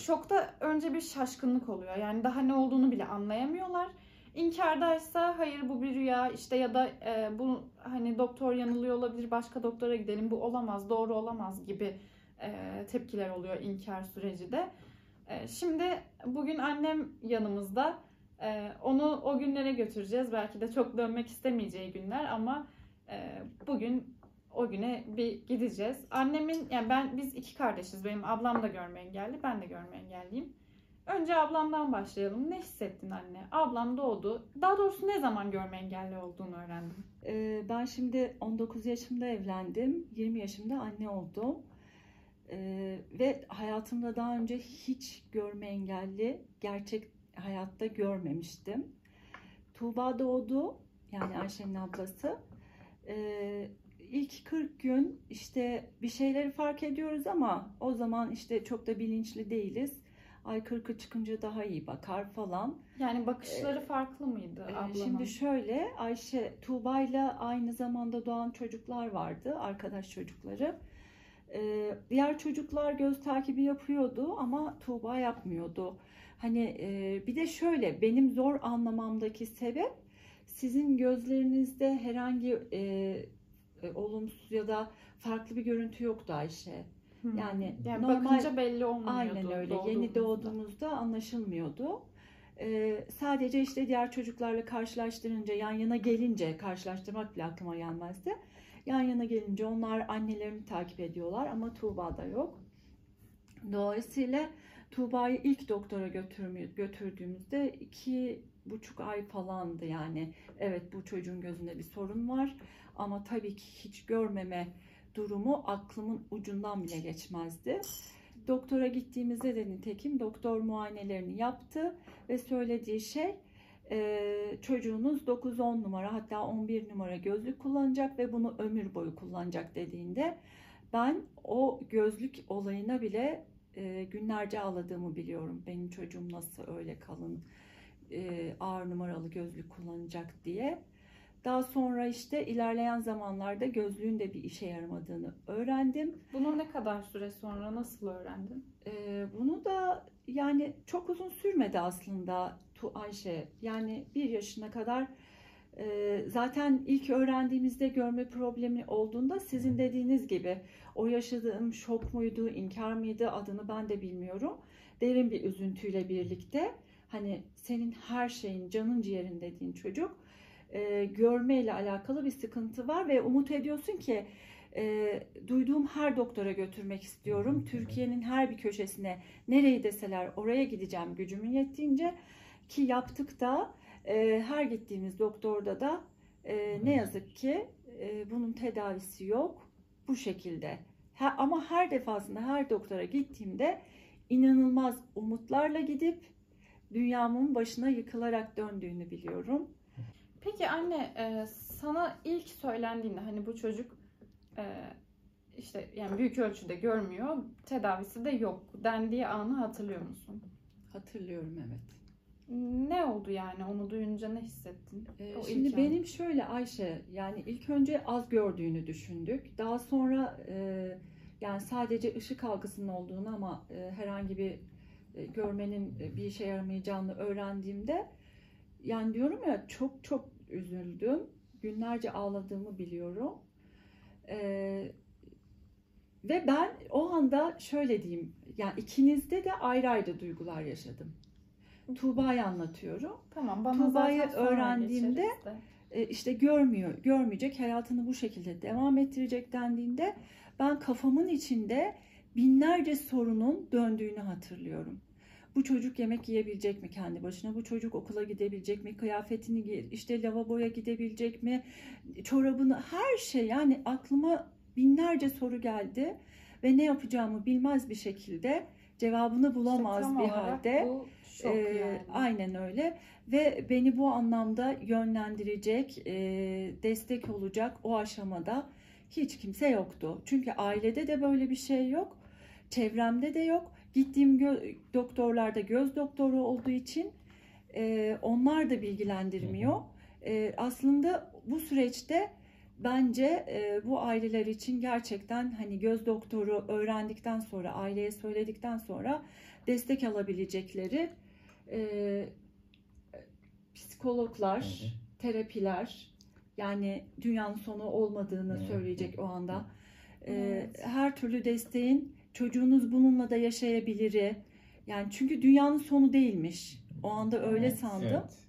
Şokta önce bir şaşkınlık oluyor. Yani daha ne olduğunu bile anlayamıyorlar. İnkardaysa hayır bu bir rüya işte ya da bu hani doktor yanılıyor olabilir, başka doktora gidelim, bu olamaz, doğru olamaz gibi tepkiler oluyor inkar süreci de. Şimdi bugün annem yanımızda. Onu o günlere götüreceğiz. Belki de çok dönmek istemeyeceği günler ama bugün o güne bir gideceğiz. Annemin, yani biz iki kardeşiz. Benim ablam da görme engelli, ben de görme engelliyim. Önce ablamdan başlayalım. Ne hissettin anne? Ablam doğdu. Daha doğrusu ne zaman görme engelli olduğunu öğrendim. Ben şimdi 19 yaşımda evlendim. 20 yaşımda anne oldum. Ve hayatımda daha önce hiç görme engelli gerçek hayatta görmemiştim. Tuğba doğdu. Yani Ayşe'nin ablası. İlk 40 gün işte bir şeyleri fark ediyoruz ama o zaman işte çok da bilinçli değiliz. Ay 40'ı çıkınca daha iyi bakar falan. Yani bakışları farklı mıydı ablamın? Şimdi şöyle, Ayşe, Tuğba'yla aynı zamanda doğan çocuklar vardı, arkadaş çocukları. Diğer çocuklar göz takibi yapıyordu ama Tuğba yapmıyordu. Hani bir de şöyle, benim zor anlamamdaki sebep sizin gözlerinizde herhangi olumsuz ya da farklı bir görüntü yoktu Ayşe. Yani normal, bakınca belli olmuyordu. Aynen öyle. Yeni doğduğumuzda anlaşılmıyordu. Sadece işte diğer çocuklarla karşılaştırınca, yan yana gelince, karşılaştırmak bile aklıma gelmezdi. Yan yana gelince onlar annelerini takip ediyorlar ama Tuğba'da yok. Dolayısıyla Tuğba'yı ilk doktora götürdüğümüzde 2,5 ay falandı yani. Evet, bu çocuğun gözünde bir sorun var ama tabii ki hiç görmeme durumu aklımın ucundan bile geçmezdi. Doktora gittiğimizde de nitekim doktor muayenelerini yaptı ve söylediği şey çocuğunuz 9-10 numara hatta 11 numara gözlük kullanacak ve bunu ömür boyu kullanacak dediğinde ben o gözlük olayına bile günlerce ağladığımı biliyorum. Benim çocuğum nasıl öyle kalın ağır numaralı gözlük kullanacak diye. Daha sonra işte ilerleyen zamanlarda gözlüğün de bir işe yaramadığını öğrendim. Bunu ne kadar süre sonra nasıl öğrendin? Bunu da yani çok uzun sürmedi aslında Ayşe. Yani 1 yaşına kadar zaten ilk öğrendiğimizde görme problemi olduğunda sizin dediğiniz gibi o yaşadığım şok muydu, inkar mıydı adını ben de bilmiyorum. Derin bir üzüntüyle birlikte hani senin her şeyin canın ciğerin dediğin çocuk görmeyle alakalı bir sıkıntı var ve umut ediyorsun ki duyduğum her doktora götürmek istiyorum. Türkiye'nin her bir köşesine nereyi deseler oraya gideceğim gücümün yettiğince ki yaptık da her gittiğimiz doktorda da ne yazık ki bunun tedavisi yok bu şekilde. Ama her defasında her doktora gittiğimde inanılmaz umutlarla gidip dünyamın başına yıkılarak döndüğünü biliyorum. Peki anne, sana ilk söylendiğinde hani bu çocuk işte yani büyük ölçüde görmüyor, tedavisi de yok dendiği anı hatırlıyor musun? Hatırlıyorum, evet. Ne oldu yani onu duyunca ne hissettin? Şimdi benim şöyle Ayşe, yani ilk önce az gördüğünü düşündük. Daha sonra yani sadece ışık algısının olduğunu ama herhangi bir görmenin bir işe yaramayacağını öğrendiğimde yani diyorum ya çok çok üzüldüm. Günlerce ağladığımı biliyorum. Ve ben o anda şöyle diyeyim, yani ikinizde de ayrı ayrı duygular yaşadım. Tuğba'yı anlatıyorum. Tamam, Tuğba'yı öğrendiğimde işte görmeyecek, hayatını bu şekilde devam ettirecek dendiğinde ben kafamın içinde binlerce sorunun döndüğünü hatırlıyorum. Bu çocuk yemek yiyebilecek mi kendi başına? Bu çocuk okula gidebilecek mi? Kıyafetini işte lavaboya gidebilecek mi? Çorabını, her şey, yani aklıma binlerce soru geldi ve ne yapacağımı bilmez bir şekilde, cevabını bulamaz işte bir halde. Yani. Aynen öyle ve beni bu anlamda yönlendirecek, destek olacak o aşamada hiç kimse yoktu. Çünkü ailede de böyle bir şey yok, çevremde de yok. Gittiğim doktorlarda göz doktoru olduğu için onlar da bilgilendirmiyor. Aslında bu süreçte bence bu aileler için gerçekten hani göz doktoru öğrendikten sonra, aileye söyledikten sonra destek alabilecekleri psikologlar, terapiler, yani dünyanın sonu olmadığını söyleyecek o anda. Her türlü desteğin, çocuğunuz bununla da yaşayabilir. Yani çünkü dünyanın sonu değilmiş. O anda öyle sandım. Evet.